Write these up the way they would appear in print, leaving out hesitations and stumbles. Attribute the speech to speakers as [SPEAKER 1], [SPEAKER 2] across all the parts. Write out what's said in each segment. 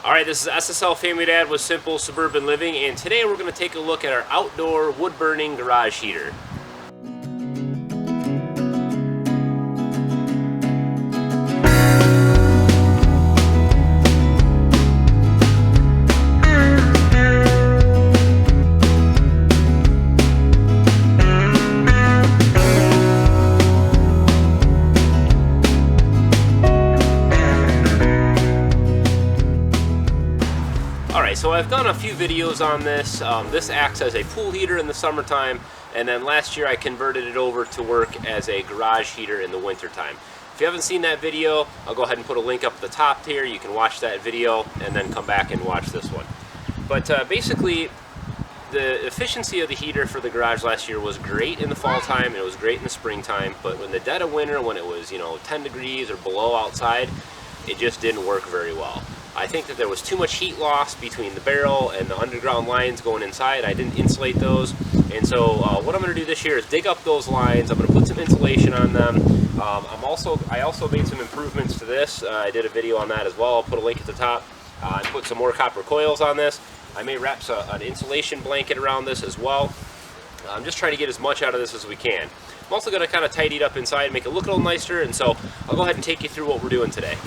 [SPEAKER 1] Alright, this is SSLFamilyDad with Simple Suburban Living, and today we're going to take a look at our outdoor wood-burning garage heater. Alright, so I've done a few videos on this. This acts as a pool heater in the summertime, and then last year I converted it over to work as a garage heater in the wintertime. If you haven't seen that video, I'll go ahead and put a link up at the top here. You can watch that video and then come back and watch this one. But basically, the efficiency of the heater for the garage last year was great in the fall time, and it was great in the springtime, but in the dead of winter, when it was 10 degrees or below outside, it just didn't work very well. I think that there was too much heat loss between the barrel and the underground lines going inside. I didn't insulate those, and so what I'm going to do this year is dig up those lines. I'm going to put some insulation on them. I also made some improvements to this. I did a video on that as well. I'll put a link at the top. I put some more copper coils on this. I may wrap an insulation blanket around this as well. I'm just trying to get as much out of this as we can. I'm also going to kind of tidy it up inside and make it look a little nicer, and so I'll go ahead and take you through what we're doing today.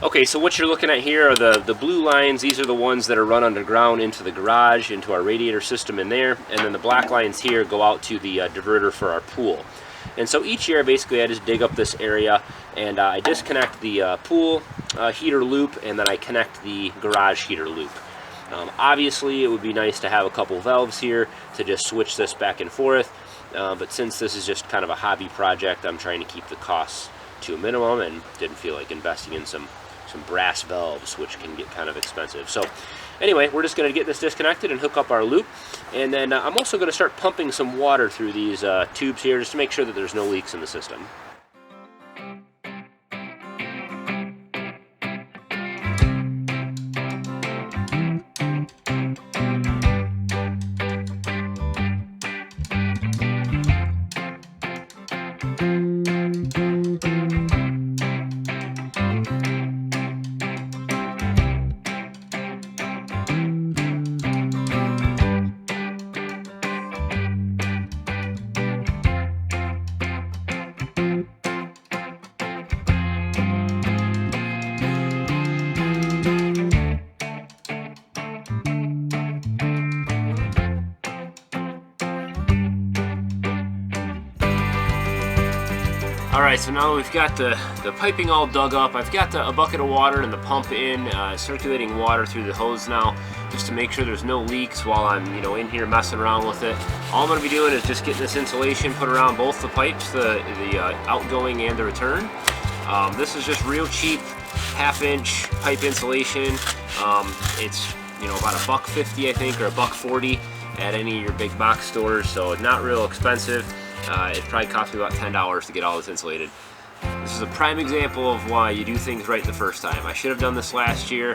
[SPEAKER 1] Okay, so what you're looking at here are the blue lines. These are the ones that are run underground into the garage, into our radiator system in there, and then the black lines here go out to the diverter for our pool. And so each year, basically, I just dig up this area, and I disconnect the pool heater loop, and then I connect the garage heater loop. Obviously, it would be nice to have a couple valves here to just switch this back and forth, but since this is just kind of a hobby project, I'm trying to keep the costs to a minimum and didn't feel like investing in some brass valves, which can get kind of expensive. So anyway, we're just going to get this disconnected and hook up our loop, and then I'm also going to start pumping some water through these tubes here just to make sure that there's no leaks in the system. Alright, so now we've got the piping all dug up. I've got a bucket of water and the pump in, circulating water through the hose now, just to make sure there's no leaks while I'm in here messing around with it. All I'm going to be doing is just getting this insulation put around both the pipes, the outgoing and the return. This is just real cheap, half-inch pipe insulation. It's about $1.50, I think, or $1.40 at any of your big box stores, so not real expensive. It probably cost me about $10 to get all this insulated. This is a prime example of why you do things right the first time. I should have done this last year.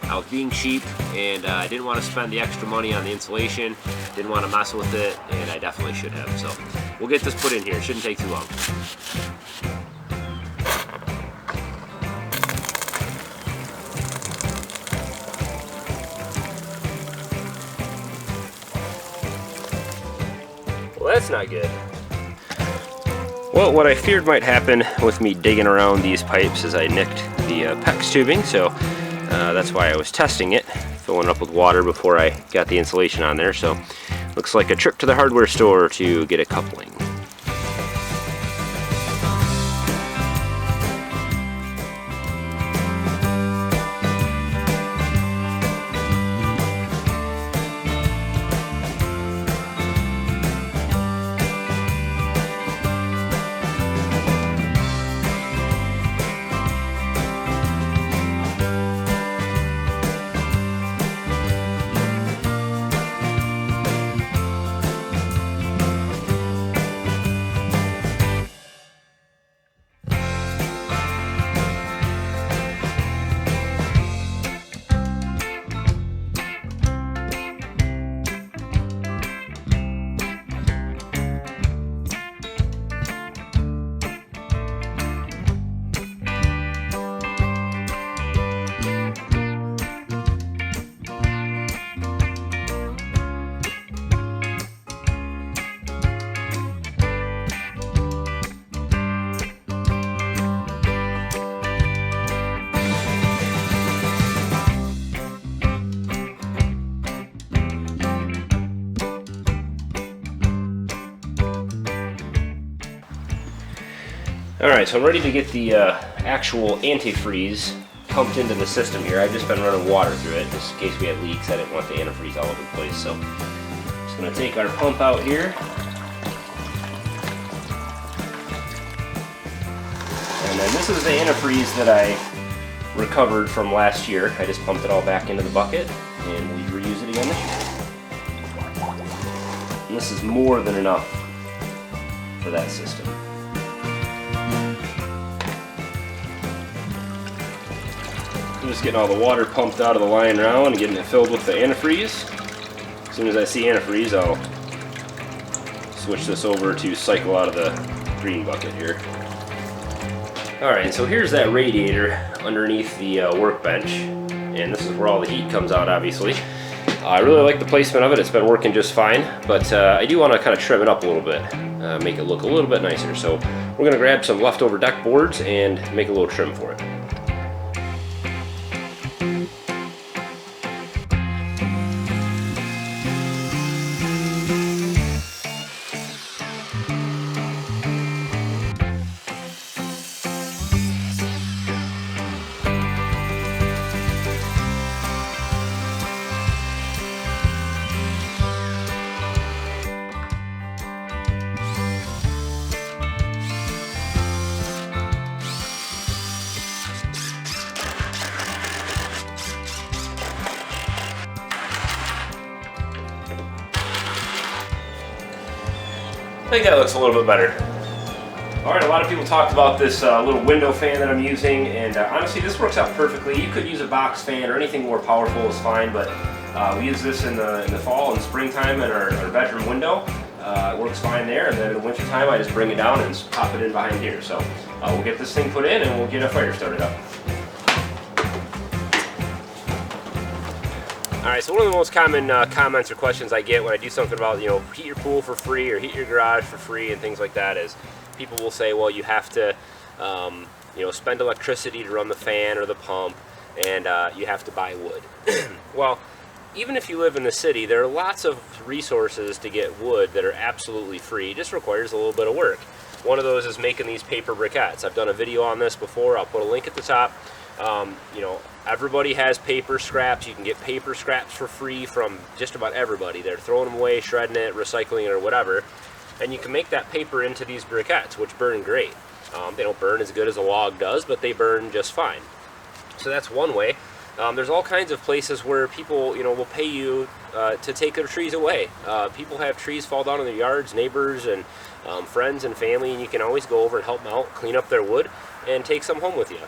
[SPEAKER 1] I was being cheap, and I didn't want to spend the extra money on the insulation, didn't want to mess with it, and I definitely should have. So we'll get this put in here. It shouldn't take too long. Well, that's not good. Well, what I feared might happen with me digging around these pipes is I nicked the PEX tubing, so that's why I was testing it, filling it up with water before I got the insulation on there. So looks like a trip to the hardware store to get a coupling. Alright, so I'm ready to get the actual antifreeze pumped into the system here. I've just been running water through it just in case we had leaks. I didn't want the antifreeze all over the place. So I'm just going to take our pump out here. And then this is the antifreeze that I recovered from last year. I just pumped it all back into the bucket and we reuse it again this year. And this is more than enough for that system. I'm just getting all the water pumped out of the line now and getting it filled with the antifreeze. As soon as I see antifreeze, I'll switch this over to cycle out of the green bucket here. Alright, so here's that radiator underneath the workbench, and this is where all the heat comes out, obviously. I really like the placement of it. It's been working just fine, but I do want to kind of trim it up a little bit, make it look a little bit nicer. So we're going to grab some leftover deck boards and make a little trim for it. I think that looks a little bit better. Alright, a lot of people talked about this little window fan that I'm using, and honestly this works out perfectly. You could use a box fan or anything more powerful is fine, but we use this in the fall and springtime in our bedroom window. It works fine there, and then in the wintertime I just bring it down and pop it in behind here. So we'll get this thing put in and we'll get a fire started up. Alright, so one of the most common comments or questions I get when I do something about, you know, heat your pool for free or heat your garage for free and things like that is people will say, well, you have to, you know, spend electricity to run the fan or the pump, and you have to buy wood. Well, even if you live in the city, there are lots of resources to get wood that are absolutely free. It just requires a little bit of work. One of those is making these paper briquettes. I've done a video on this before. I'll put a link at the top. You know, everybody has paper scraps. You can get paper scraps for free from just about everybody. They're throwing them away, shredding it, recycling it, or whatever. And you can make that paper into these briquettes, which burn great. They don't burn as good as a log does, but they burn just fine. So that's one way. There's all kinds of places where people, you know, will pay you to take their trees away. People have trees fall down in their yards, neighbors and friends and family, and you can always go over and help them out, clean up their wood, and take some home with you.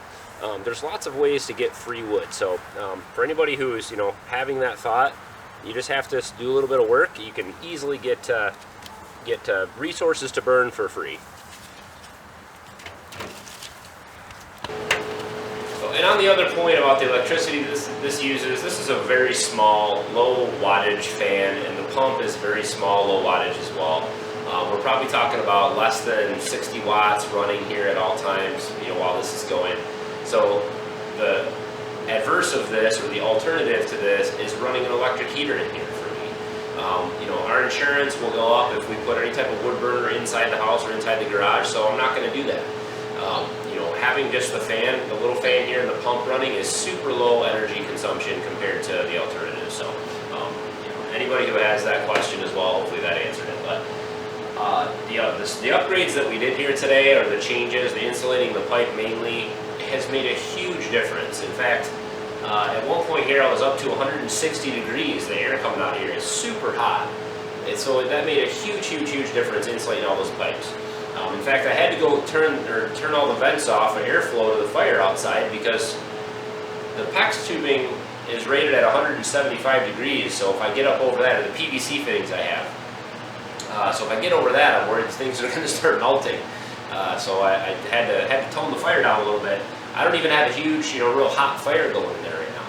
[SPEAKER 1] There's lots of ways to get free wood. So for anybody who's, you know, having that thought, you just have to do a little bit of work. You can easily get resources to burn for free. And on the other point about the electricity this uses, this is a very small, low wattage fan, and the pump is very small, low wattage as well. We're probably talking about less than 60 watts running here at all times, you know, while this is going. So the adverse of this, or the alternative to this, is running an electric heater in here for me. You know, our insurance will go up if we put any type of wood burner inside the house or inside the garage, so I'm not going to do that. You know, having just the fan, the little fan here and the pump running is super low energy consumption compared to the alternative. So, you know, anybody who has that question as well, hopefully that answered it. But the upgrades that we did here today, or the changes, the insulating the pipe mainly, has made a huge difference. In fact, at one point here I was up to 160 degrees. The air coming out here is super hot. And so that made a huge difference insulating all those pipes. In fact, I had to go turn all the vents off and airflow to the fire outside because the PEX tubing is rated at 175 degrees. So if I get up over that, or the PVC fittings I have, so if I get over that, I'm worried things are going to start melting. So I had to tone the fire down a little bit. I don't even have a huge, you know, real hot fire going there right now.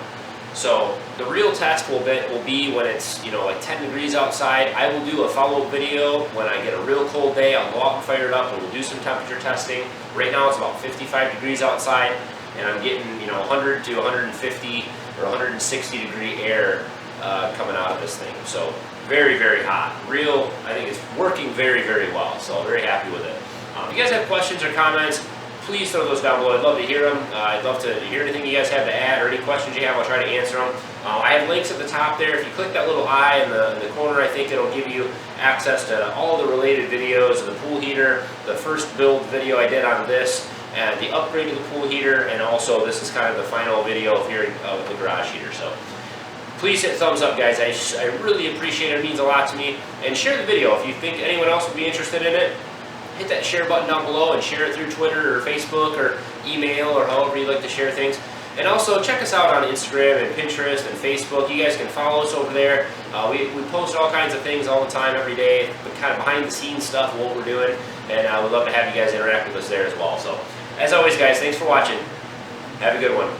[SPEAKER 1] So the real test will be when it's, you know, like 10 degrees outside. I will do a follow-up video when I get a real cold day. I'll go out and fire it up and we'll do some temperature testing. Right now it's about 55 degrees outside, and I'm getting, you know, 100 to 150 or 160 degree air coming out of this thing. So very hot. I think it's working very well. So very happy with it. If you guys have questions or comments, please throw those down below. I'd love to hear them. I'd love to hear anything you guys have to add or any questions you have. I'll try to answer them. I have links at the top there. If you click that little eye in the corner, I think it'll give you access to all the related videos of the pool heater, the first build video I did on this, and the upgrade to the pool heater, and also this is kind of the final video of here with the garage heater. So please hit thumbs up, guys. I really appreciate it. It means a lot to me. And share the video. If you think anyone else would be interested in it, hit that share button down below and share it through Twitter or Facebook or email or however you like to share things. And also check us out on Instagram and Pinterest and Facebook. You guys can follow us over there. We post all kinds of things all the time, every day, kind of behind the scenes stuff of what we're doing. And we'd love to have you guys interact with us there as well. So as always, guys, thanks for watching. Have a good one.